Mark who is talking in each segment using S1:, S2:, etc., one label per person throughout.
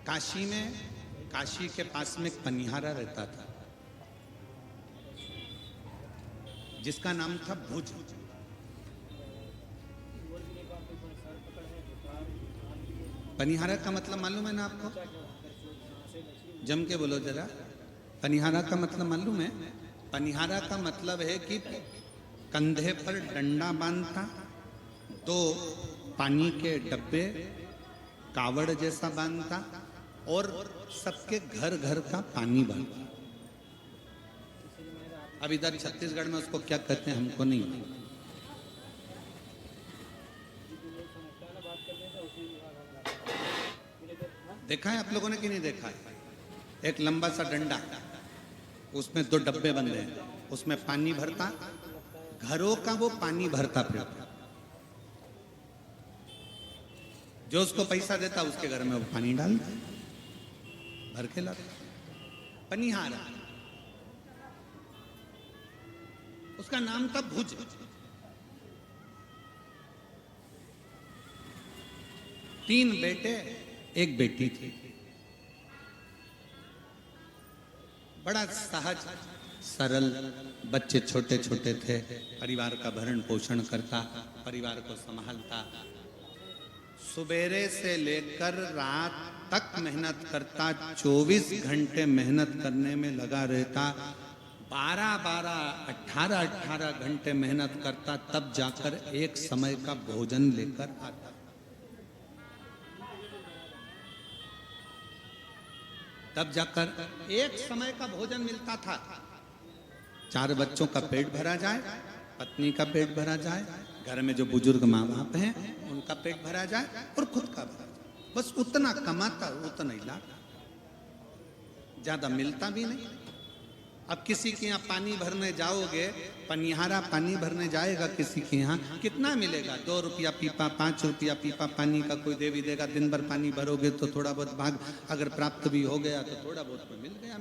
S1: काशी के पास में एक पनिहारा रहता था जिसका नाम था भुज। पनिहारा का मतलब मालूम है ना आपको? जम के बोलो जरा। पनिहारा का मतलब मालूम है? पनिहारा का मतलब है कि कंधे पर डंडा बांधता, दो पानी के डब्बे कावड़ जैसा बांधता और सबके घर घर का पानी भरता। अब इधर छत्तीसगढ़ में उसको क्या कहते हैं हमको नहीं मालूम। देखा है आप लोगों ने कि नहीं देखा है? एक लंबा सा डंडा, उसमें दो डब्बे बंधे हैं, उसमें पानी भरता, घरों का वो पानी भरता फिरता। जो उसको पैसा देता उसके घर में वो पानी डालता, भर के लाता। पनिहारा, उसका नाम था भुज। तीन बेटे एक बेटी थी। बड़ा सहज सरल, बच्चे छोटे छोटे थे, परिवार का भरण पोषण करता, परिवार को संभालता, सुबेरे से लेकर रात तक मेहनत करता, 24 घंटे मेहनत करने में लगा रहता, 12-12, 18-18 घंटे मेहनत करता, तब जाकर एक समय का भोजन लेकर आता। तब जाकर एक समय का भोजन मिलता था। 4 बच्चों का पेट भरा जाए, पत्नी का पेट भरा जाए, घर में जो बुजुर्ग माँ बाप हैं उनका पेट भरा जाए और खुद का भरा जाए। बस उतना कमाता, उतना ही लाता, ज्यादा मिलता भी नहीं। अब किसी के यहाँ पानी भरने जाओगे, पनिहारा पानी भरने जाएगा किसी के यहाँ, कितना मिलेगा? 2 रुपया पीपा, 5 रुपया पीपा पानी का कोई दे भी देगा। दिन भर पानी भरोगे तो थोड़ा बहुत भाग अगर प्राप्त भी हो गया तो थोड़ा बहुत तो मिल गया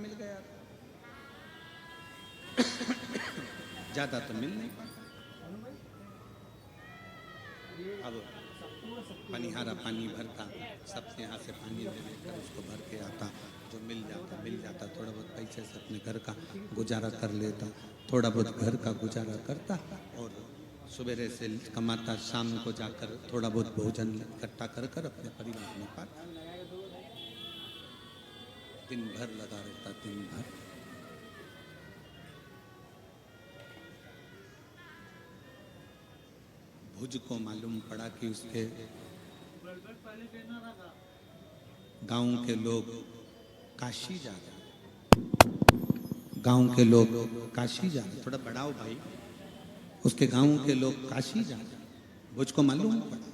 S1: ज्यादा तो मिल नहीं पाता। अब पनिहारा पानी भरता, सबसे यहाँ से पानी ले लेकर उसको भर के आता, जो मिल जाता थोड़ा बहुत पैसे से अपने घर का गुजारा कर लेता, थोड़ा बहुत घर का गुजारा करता और सवेरे से कमाता, शाम को जाकर थोड़ा बहुत भोजन इकट्ठा कर कर अपने परिवार में पाता। दिन भर लगा रहता, दिन भर। भुज को मालूम पड़ा कि उसके गांव के लोग काशी जा रहे, गांव के लोग काशी जा रहे। थोड़ा बढ़ाओ भाई। उसके गांव के लोग काशी जा रहे, भुज को मालूम पड़ा।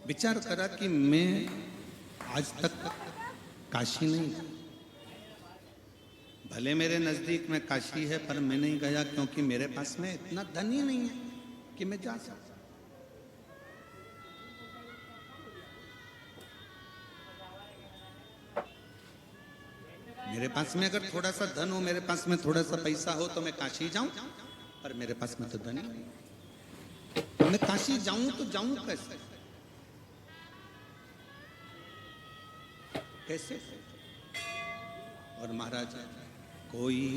S1: विचार करा कि मैं आज तक काशी नहीं गया, भले मेरे नजदीक में काशी है पर मैं नहीं गया क्योंकि मेरे पास में इतना धन ही नहीं है कि मैं जा सकता। मेरे पास में अगर थोड़ा सा धन हो, मेरे पास में थोड़ा सा पैसा हो तो मैं काशी जाऊं, पर मेरे पास में तो धन ही नहीं। मैं काशी जाऊं तो जाऊं कैसे? कैसे? और महाराज, कोई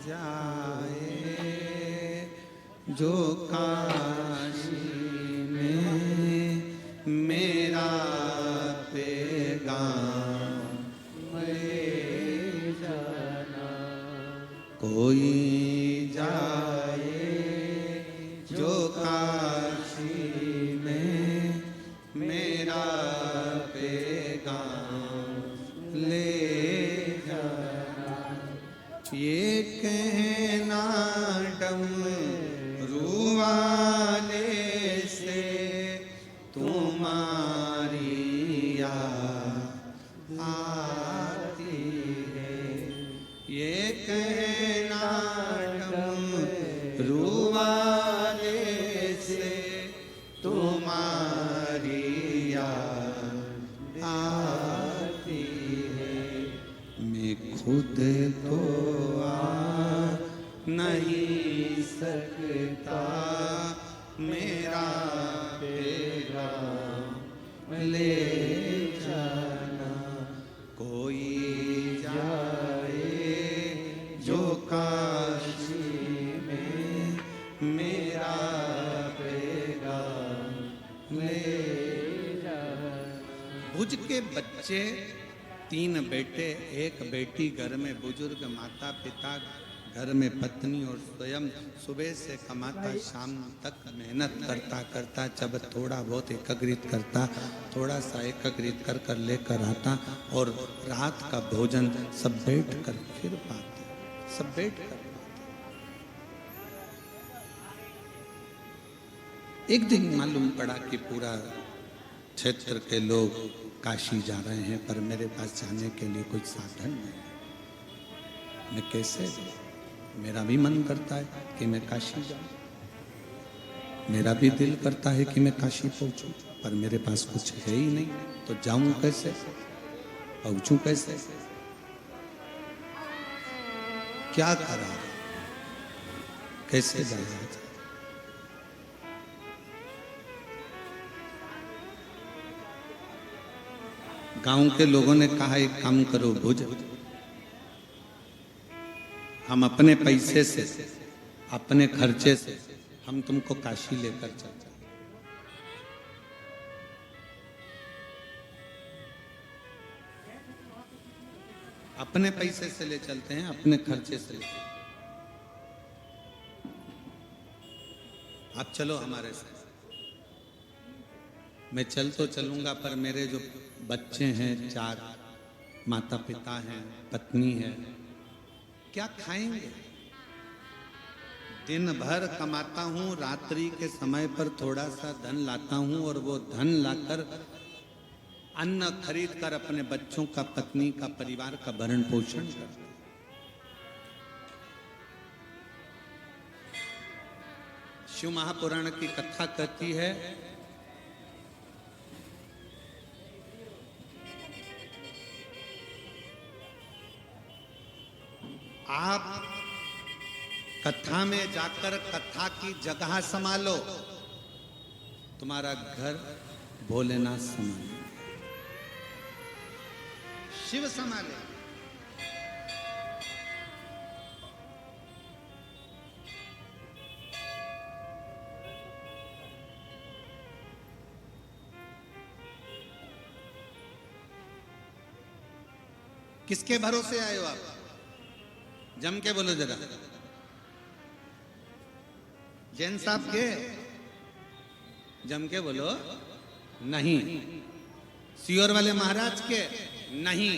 S1: जाए जो काशी में मेरा पैगाम ले जाना। कोई जाए जो काशी में मेरा पैगाम ले जाना। ये कहना डमरू वाले से तुम्हारी याद आती है। ये कहना डमरू वाले से तुम्हारी याद आती है। मैं खुद तो नहीं सकता, मेरा पैगाम ले भुज के बच्चे, 3 बेटे 1 बेटी, घर में बुजुर्ग माता पिता, घर में पत्नी और स्वयं सुबह से कमाता, शाम तक मेहनत करता करता जब थोड़ा बहुत एकत्रित करता, थोड़ा सा एकत्रित कर कर लेकर आता और रात का भोजन सब बैठ कर फिर पाते, सब बैठ कर पाते। एक दिन मालूम पड़ा कि पूरा क्षेत्र के लोग काशी जा रहे हैं, पर मेरे पास जाने के लिए कोई साधन नहीं। मैं कैसे जाऊं? मेरा भी मन करता है कि मैं काशी जाऊं, मेरा भी दिल करता है कि मैं काशी पहुंचूं, पर मेरे पास कुछ है ही नहीं, तो जाऊं कैसे, पहुंचूं कैसे, क्या करा, कैसे जाया? गांव के लोगों ने कहा एक काम करो भुज, हम अपने पैसे से, अपने खर्चे से हम तुमको काशी लेकर चलते हैं। अपने पैसे से ले चलते हैं, अपने खर्चे से ले। आप चलो हमारे साथ। मैं चल तो चलूंगा, पर मेरे जो बच्चे हैं 4, माता पिता हैं, पत्नी है, क्या खाएंगे? दिन भर कमाता हूं, रात्रि के समय पर थोड़ा सा धन लाता हूं और वो धन लाकर अन्न खरीद कर अपने बच्चों का, पत्नी का, परिवार का भरण पोषण करता हूं। शिव महापुराण की कथा कहती है, आप कथा में जाकर कथा की जगह संभालो, तुम्हारा घर भोलेनाथ संभाले, शिव संभाले। किसके भरोसे आए हो आप? जम के बोलो जरा। जैन साहब के? जम के बोलो। नहीं। सियोर वाले महाराज के? नहीं।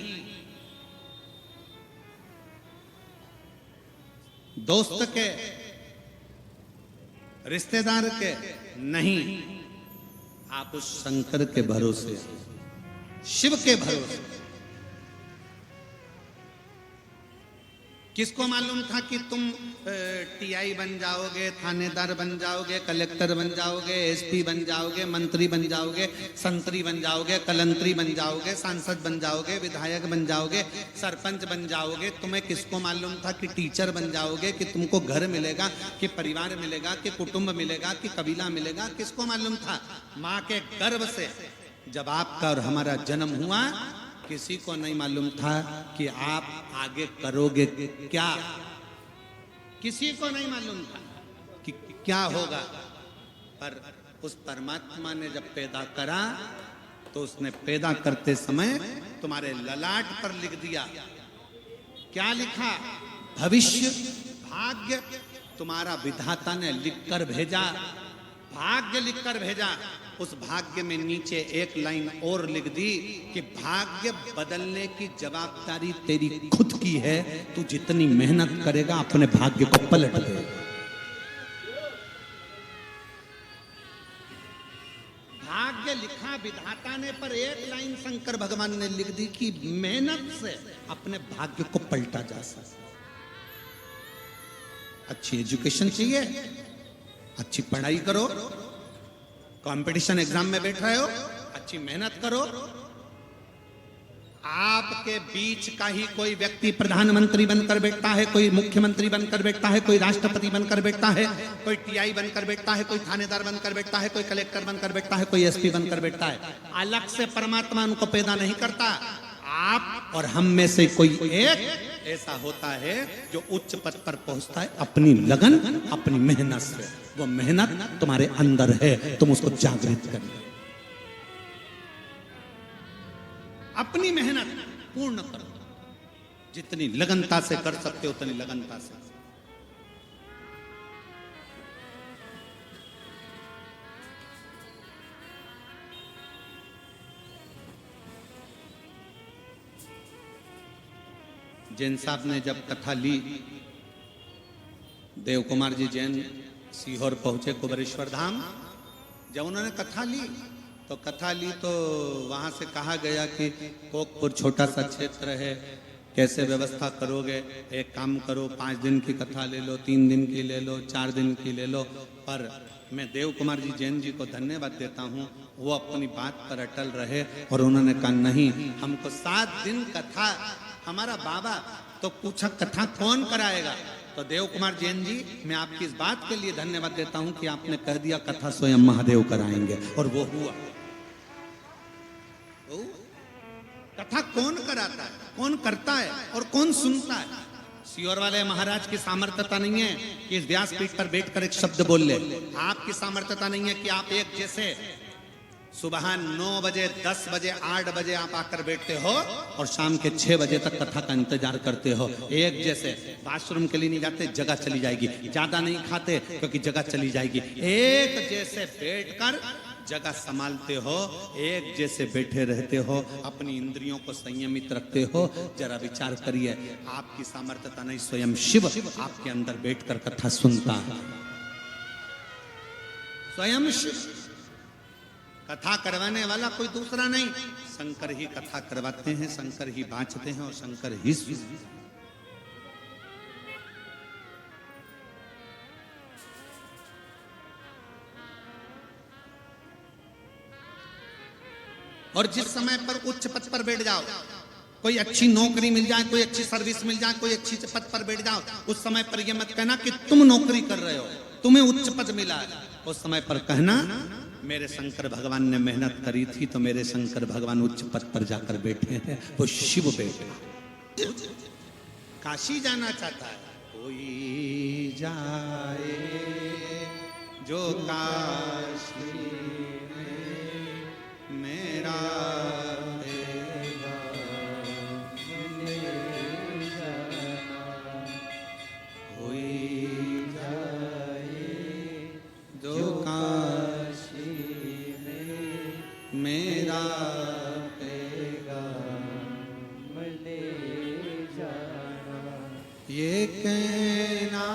S1: दोस्त के, रिश्तेदार के? नहीं। आप उस शंकर के भरोसे, शिव के भरोसे। किसको मालूम था कि तुम टीआई बन जाओगे, थानेदार बन जाओगे, कलेक्टर बन जाओगे, एसपी बन जाओगे, मंत्री बन जाओगे, संतरी बन जाओगे, कलंतरी बन जाओगे, सांसद बन जाओगे, विधायक बन जाओगे, सरपंच बन जाओगे? तुम्हें किसको मालूम था कि टीचर बन जाओगे, कि तुमको घर मिलेगा, कि परिवार मिलेगा, कि कुटुंब मिलेगा, कि कबीला मिलेगा? किसको मालूम था? माँ के गर्भ से जब आपका और हमारा जन्म हुआ, किसी को नहीं मालूम था कि आप आगे करोगे क्या। किसी को नहीं मालूम था कि क्या होगा, पर उस परमात्मा ने जब पैदा करा तो उसने पैदा करते समय तुम्हारे ललाट पर लिख दिया। क्या लिखा? भविष्य, भाग्य। तुम्हारा विधाता ने लिखकर भेजा, भाग्य लिखकर भेजा। उस भाग्य में नीचे एक लाइन और लिख दी कि भाग्य बदलने की जवाबदारी तेरी खुद की है, तू जितनी मेहनत करेगा अपने भाग्य को पलट दे। भाग्य लिखा विधाता ने, पर एक लाइन शंकर भगवान ने लिख दी कि मेहनत से अपने भाग्य को पलटा जा सकता। अच्छी एजुकेशन चाहिए, अच्छी पढ़ाई करो, कंपटीशन एग्जाम में बैठ रहे हो, अच्छी मेहनत करो। आपके बीच का ही कोई व्यक्ति प्रधानमंत्री बनकर बैठता है, कोई मुख्यमंत्री बनकर बैठता है, कोई राष्ट्रपति बनकर बैठता है, कोई टीआई बनकर बैठता है, कोई थानेदार बनकर बैठता है, कोई कलेक्टर बनकर बैठता है, कोई एसपी बनकर बैठता है। अलग से परमात्मा उनको पैदा नहीं करता। आप और हम में से कोई एक ऐसा होता है जो उच्च पद पर पहुंचता है अपनी लगन, अपनी मेहनत से। वो मेहनत तुम्हारे अंदर है, तुम उसको जागृत करो। अपनी मेहनत पूर्ण करो, जितनी लगनता से कर सकते हो उतनी लगनता से। जैन साहब ने जब कथा ली, देव कुमार जी जैन सीहोर पहुंचे कुबेरेश्वर धाम। जब उन्होंने कथा ली तो वहां से कहा गया कि कोकपुर छोटा सा क्षेत्र है, कैसे व्यवस्था करोगे? एक काम करो, 5 दिन की कथा ले लो, 3 दिन की ले लो, 4 दिन की ले लो। पर मैं देव कुमार जी जैन जी को धन्यवाद देता हूँ, वो अपनी बात पर अटल रहे और उन्होंने कहा नहीं, हमको 7 दिन कथा। हमारा बाबा तो पूछा कथा कौन कराएगा? तो देव कुमार जैन जी, मैं आपकी इस बात के लिए धन्यवाद देता हूं कि आपने कह दिया कथा स्वयं महादेव कराएंगे, और वो हुआ। कथा कौन कराता है, कौन करता है और कौन सुनता है? सीहोर वाले महाराज की सामर्थ्यता नहीं है कि इस व्यासपीठ पर बैठकर एक शब्द बोल ले। आपकी सामर्थ्यता नहीं है कि आप एक जैसे सुबह 9 बजे, 10 बजे, 8 बजे आप आकर बैठते हो और शाम के 6 बजे तक कथा का इंतजार करते हो। एक जैसे बाथरूम के लिए नहीं जाते, जगह चली जाएगी, ज्यादा नहीं खाते क्योंकि जगह चली जाएगी। एक जैसे बैठकर जगह संभालते हो, एक जैसे बैठे रहते हो, अपनी इंद्रियों को संयमित रखते हो। जरा विचार करिए, आपकी सामर्थ्यता नहीं, स्वयं शिव आपके अंदर बैठकर कथा सुनता है। स्वयं शिव, कथा करवाने वाला कोई दूसरा नहीं, शंकर ही कथा करवाते हैं, शंकर ही बांचते हैं और शंकर ही। और जिस समय पर उच्च पद पर बैठ जाओ, कोई अच्छी नौकरी मिल जाए, कोई अच्छी सर्विस मिल जाए, कोई अच्छी पद पर बैठ जाओ, उस समय पर यह मत कहना कि तुम नौकरी कर रहे हो, तुम्हें उच्च पद मिला है। उस समय पर कहना मेरे शंकर भगवान ने मेहनत करी थी तो मेरे शंकर भगवान उच्च पद पर जाकर बैठे हैं, वो शिव बैठे। काशी जाना चाहता है, कोई जाए जो काशी में मेरा ये कहना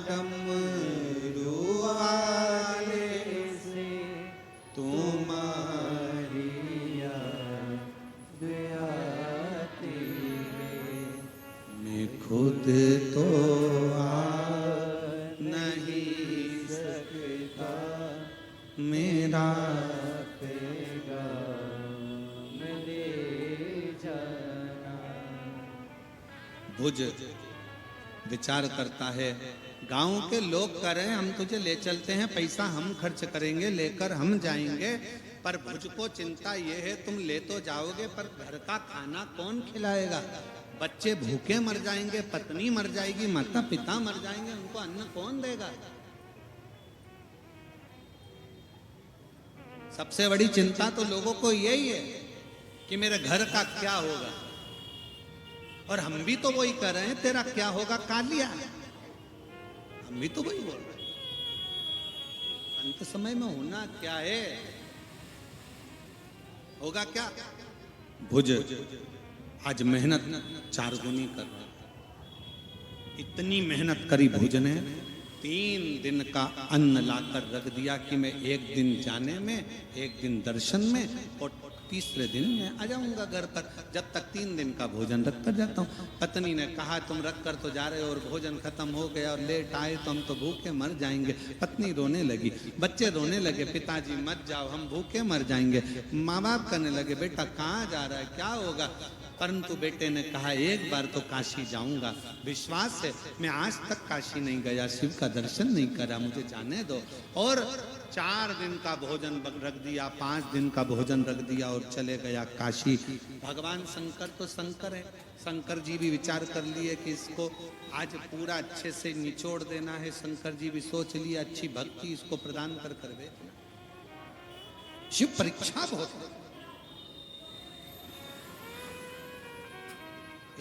S1: डमरू वाले से तुम्हारी याद आती है, मैं खुद तो आ नहीं सकता, मेरा भुज विचार करता है, गांव के लोग कह रहे हैं हम तुझे ले चलते हैं, पैसा हम खर्च करेंगे, लेकर हम जाएंगे, पर भुज को चिंता ये है तुम ले तो जाओगे पर घर का खाना कौन खिलाएगा? बच्चे भूखे मर जाएंगे, पत्नी मर जाएगी, माता पिता मर जाएंगे, उनको अन्न कौन देगा? सबसे बड़ी चिंता तो लोगों को यही है कि मेरे घर का क्या होगा। और हम भी तो वही कर रहे हैं, तेरा क्या होगा कालिया, हम भी तो वही बोल रहे हैं। अंत समय में होना क्या है, होगा क्या? भुज आज मेहनत 4 गुनी कर रहा है। इतनी मेहनत करी भुज ने, 3 दिन का अन्न लाकर रख दिया कि मैं 1 दिन जाने में, 1 दिन दर्शन में और तीसरे दिन मैं आ जाऊंगा घर पर, जब तक 3 दिन का भोजन रख कर जाता हूँ। पत्नी ने कहा तुम रख कर तो जा रहे हो और भोजन खत्म हो गया और लेट आए तो हम तो भूखे मर जाएंगे। पत्नी रोने लगी, बच्चे रोने लगे, पिताजी मत जाओ हम भूखे मर जाएंगे। माँ बाप कहने लगे बेटा कहाँ जा रहा है, क्या होगा? परंतु बेटे ने कहा एक बार तो काशी जाऊंगा, विश्वास है, मैं आज तक काशी नहीं गया, शिव का दर्शन नहीं करा, मुझे जाने दो। और 4 दिन का भोजन रख दिया, 5 दिन का भोजन रख दिया और चले गया काशी। भगवान शंकर तो शंकर है, शंकर जी भी विचार कर लिए कि इसको आज पूरा अच्छे से निचोड़ देना है। शंकर जी भी सोच लिए अच्छी भक्ति इसको प्रदान कर दे। शिव परीक्षा बहुत है।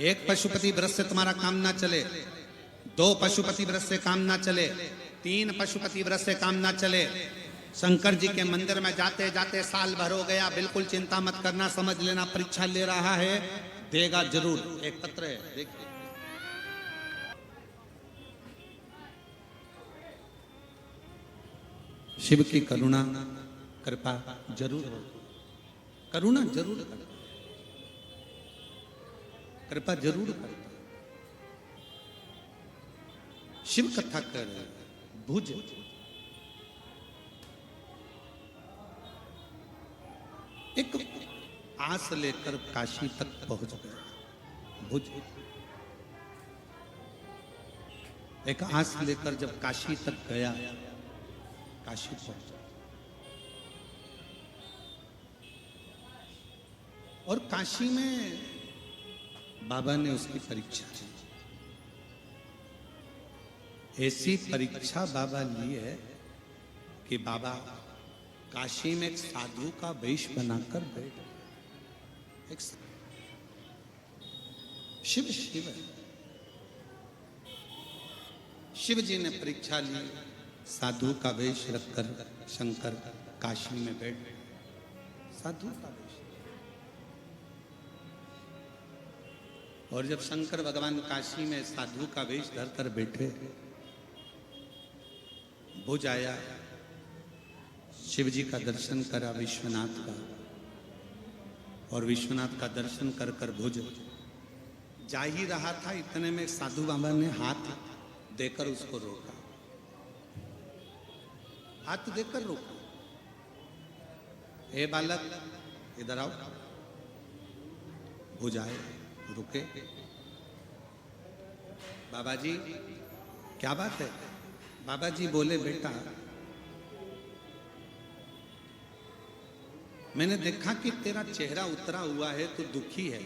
S1: एक पशुपति व्रत से तुम्हारा काम ना चले, 2 पशुपति व्रत से काम ना चले, 3 पशुपति व्रत से काम ना चले, शंकर जी के मंदिर में जाते जाते साल भर हो गया, बिल्कुल चिंता मत करना, समझ लेना परीक्षा ले रहा है, देगा जरूर। एक पत्र है, देखिए। शिव की करुणा कृपा जरूर हो, करुणा जरूर करता, कृपा जरूर करता। शिव कथा कर भुज, एक आस लेकर काशी तक पहुंच गया। भुज एक आस लेकर जब काशी तक गया, काशी पहुंचा और काशी में बाबा ने उसकी परीक्षा ली। ऐसी परीक्षा बाबा ली है कि बाबा काशी में एक साधु का वेश बनाकर बैठ, एक शिव शिव है। शिव जी ने परीक्षा ली, साधु का वेश रखकर शंकर काशी में बैठ, साधु का वेश। और जब शंकर भगवान काशी में साधु का वेश धरकर बैठे, भुज आया, शिव जी का दर्शन करा विश्वनाथ का, और विश्वनाथ का दर्शन कर कर भुज जा ही रहा था, इतने में साधु बाबा ने हाथ देकर उसको रोका, हाथ देकर रोका। हे बालक इधर आओ। भुज आए, रुके। बाबा जी क्या बात है? बाबा जी बोले, बेटा मैंने देखा कि तेरा चेहरा उतरा हुआ है, तू दुखी है,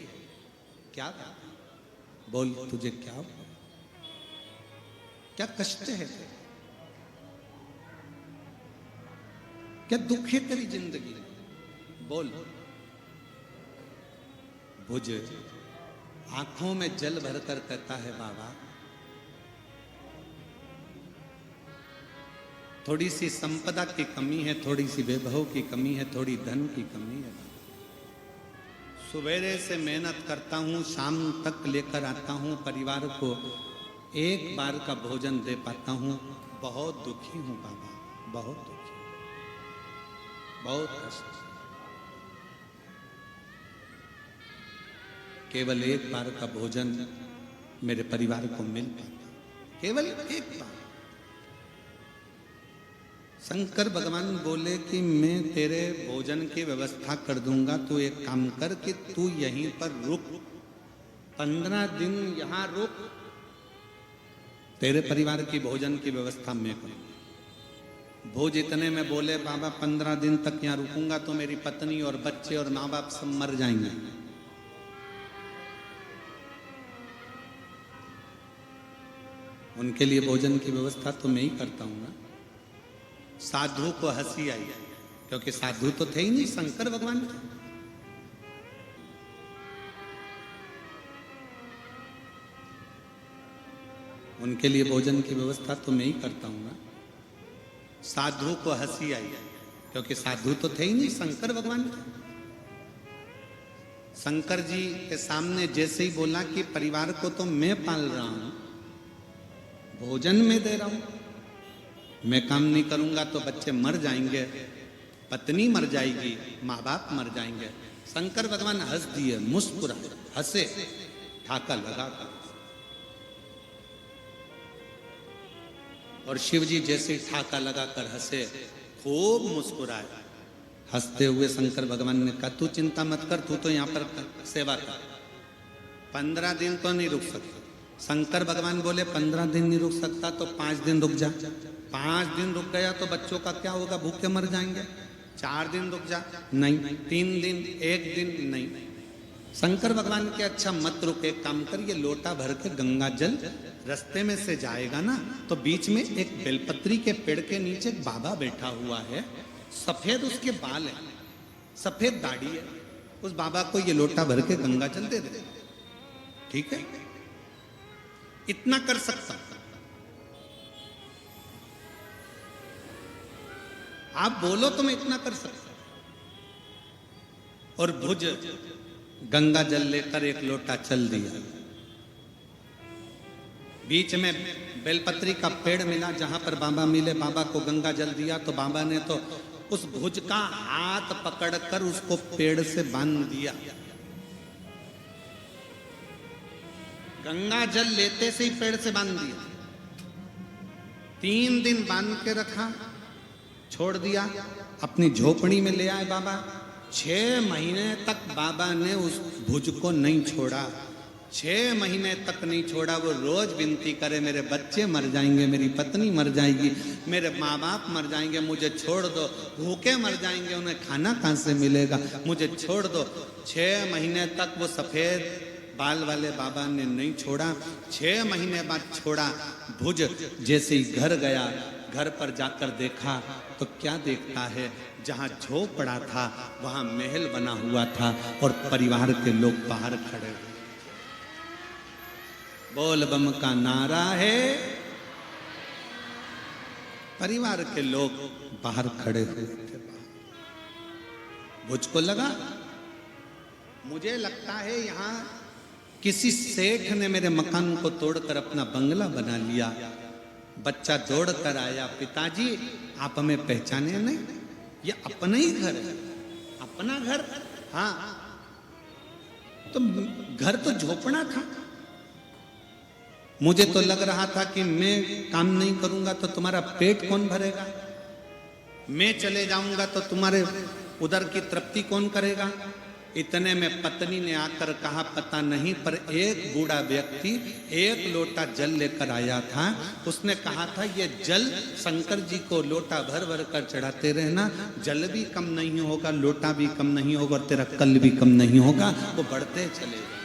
S1: क्या बात? बोल, तुझे क्या हुआ? क्या कष्ट है? क्या दुख है तेरी जिंदगी? बोल। भुज आंखों में जल भरकर कहता है, बाबा थोड़ी सी संपदा की कमी है, थोड़ी सी वैभव की कमी है, थोड़ी धन की कमी है। सवेरे से मेहनत करता हूँ, शाम तक लेकर आता हूँ, परिवार को एक बार का भोजन दे पाता हूँ। बहुत दुखी हूँ बाबा, बहुत दुखी, बहुत कष्ट। केवल एक बार का भोजन मेरे परिवार को मिल पाता, केवल एक बार। शंकर भगवान बोले कि मैं तेरे भोजन की व्यवस्था कर दूंगा, तू एक काम कर कि तू यहीं पर रुक, 15 दिन यहां रुक, तेरे परिवार की भोजन की व्यवस्था मैं करूंगा। भोज इतने में बोले, बाबा 15 दिन तक यहां रुकूंगा तो मेरी पत्नी और बच्चे और माँ बाप सब मर जाएंगे। उनके लिए भोजन की व्यवस्था तो मैं ही करता हूं ना। साधु को हंसी आई, क्योंकि साधु तो थे ही नहीं, शंकर भगवान थे। उनके लिए भोजन की व्यवस्था तो मैं ही करता हूं ना। साधु को हंसी आई, क्योंकि साधु तो थे ही नहीं, शंकर भगवान थे। शंकर जी के सामने जैसे ही बोला कि परिवार को तो मैं पाल रहा हूं, भोजन में दे रहा हूं, मैं काम नहीं करूंगा तो बच्चे मर जाएंगे, पत्नी मर जाएगी, माँ बाप मर जाएंगे। शंकर भगवान हंस दिए, मुस्कुराए, हंसे, ठाका लगाकर। और शिव जी जैसे ठाका लगाकर हंसे, खूब मुस्कुराए। हंसते हुए शंकर भगवान ने कहा, तू चिंता मत कर, तू तो यहाँ पर सेवा कर, 15 दिन तो नहीं रुक सकता। शंकर भगवान बोले 15 दिन नहीं रुक सकता तो 5 दिन रुक जा। 5 दिन रुक गया तो बच्चों का क्या होगा, भूखे मर जाएंगे। 4 दिन रुक जा, नहीं। 3 दिन, 1 दिन, नहीं। शंकर भगवान के अच्छा मत रुक, एक काम कर, ये लोटा भर के गंगा जल रास्ते में से जाएगा ना, तो बीच में एक बेलपत्री के पेड़ के नीचे एक बाबा बैठा हुआ है, सफेद उसके बाल है, सफेद दाढ़ी है, उस बाबा को ये लोटा भर के गंगा जल दे दे। ठीक है, इतना कर सकता। आप बोलो तो मैं इतना कर सकता। और भुज गंगा जल लेकर एक लोटा चल दिया। बीच में बेलपत्री का पेड़ मिला, जहां पर बाबा मिले, बाबा को गंगा जल दिया। तो बाबा ने तो उस भुज का हाथ पकड़कर उसको पेड़ से बांध दिया। गंगा जल लेते से ही पेड़ से बांध दिया। 3 दिन बांध के रखा, छोड़ दिया, अपनी झोपड़ी में ले आए बाबा। 6 महीने तक बाबा ने उस भुज को नहीं छोड़ा। 6 महीने तक नहीं छोड़ा। वो रोज विनती करे, मेरे बच्चे मर जाएंगे, मेरी पत्नी मर जाएगी, मेरे माँ बाप मर जाएंगे, मुझे छोड़ दो, भूखे मर जाएंगे, उन्हें खाना कहाँ से मिलेगा, मुझे छोड़ दो। 6 महीने तक वो सफेद बाल वाले बाबा ने नहीं छोड़ा। 6 महीने बाद छोड़ा। भुज जैसे ही घर गया, घर पर जाकर देखा तो क्या देखता है, जहां झोपड़ा था वहां महल बना हुआ था और परिवार के लोग बाहर खड़े हुए। बोल बम का नारा है, परिवार के लोग बाहर खड़े हुए थे। भुज को लगा, मुझे लगता है यहां किसी सेठ ने मेरे मकान को तोड़कर अपना बंगला बना लिया। बच्चा दौड़ कर आया, पिताजी आप हमें पहचाने नहीं, ये अपना ही घर है। अपना घर? हाँ। तो घर तो झोपड़ा था। मुझे तो लग रहा था कि मैं काम नहीं करूंगा तो तुम्हारा पेट कौन भरेगा, मैं चले जाऊंगा तो तुम्हारे उधर की तृप्ति कौन करेगा। इतने में पत्नी ने आकर कहा, पता नहीं, पर एक बूढ़ा व्यक्ति 1 लोटा जल लेकर आया था। उसने कहा था, ये जल शंकर जी को लोटा भर भर कर चढ़ाते रहना, जल भी कम नहीं होगा, लोटा भी कम नहीं होगा, और तेरा कल भी कम नहीं होगा, वो बढ़ते चले जाए।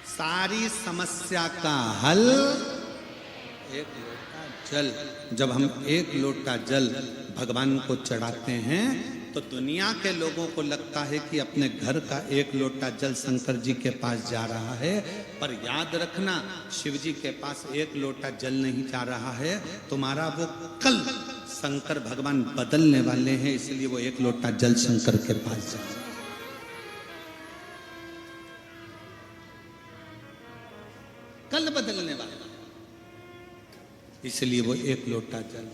S1: सारी समस्या का हल 1 लोटा जल। जब हम 1 लोटा जल भगवान को चढ़ाते हैं तो दुनिया के लोगों को लगता है कि अपने घर का 1 लोटा जल शंकर जी के पास जा रहा है, पर याद रखना, शिव जी के पास 1 लोटा जल नहीं जा रहा है। तुम्हारा वो कल शंकर भगवान बदलने वाले हैं, इसलिए वो 1 लोटा जल शंकर के पास जा रहा है। कल बदलने वाला, इसलिए वो 1 लोटा जल।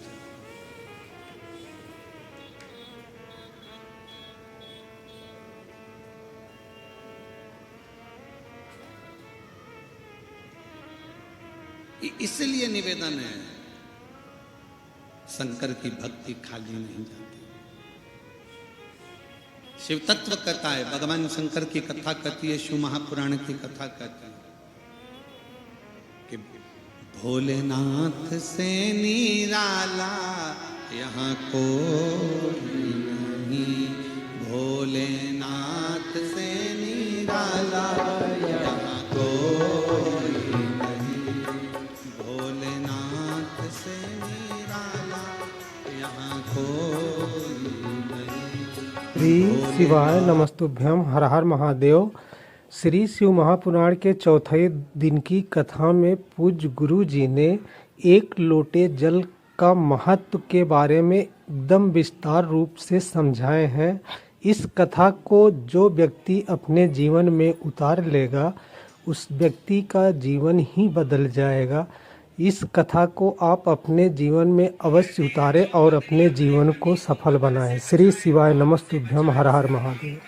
S1: इसलिए निवेदन है, शंकर की भक्ति खाली नहीं जाती। शिव तत्व कथा है, भगवान शंकर की कथा कहती है, शिव महापुराण की कथा कहती है कि भोलेनाथ से निराला यहाँ कोई नहीं, भोलेनाथ से निराला यहाँ कोई नहीं, भोलेनाथ से निराला यहाँ कोई नहीं।
S2: श्री शिवाय नमस्तुभ्यम। हर हर महादेव। श्री शिव महापुराण के चौथे दिन की कथा में पूज्य गुरु जी ने 1 लोटे जल का महत्व के बारे में एकदम विस्तार रूप से समझाए हैं। इस कथा को जो व्यक्ति अपने जीवन में उतार लेगा, उस व्यक्ति का जीवन ही बदल जाएगा। इस कथा को आप अपने जीवन में अवश्य उतारें और अपने जीवन को सफल बनाएं। श्री शिवाय नमस्तुभ्यम। हर हर महादेव।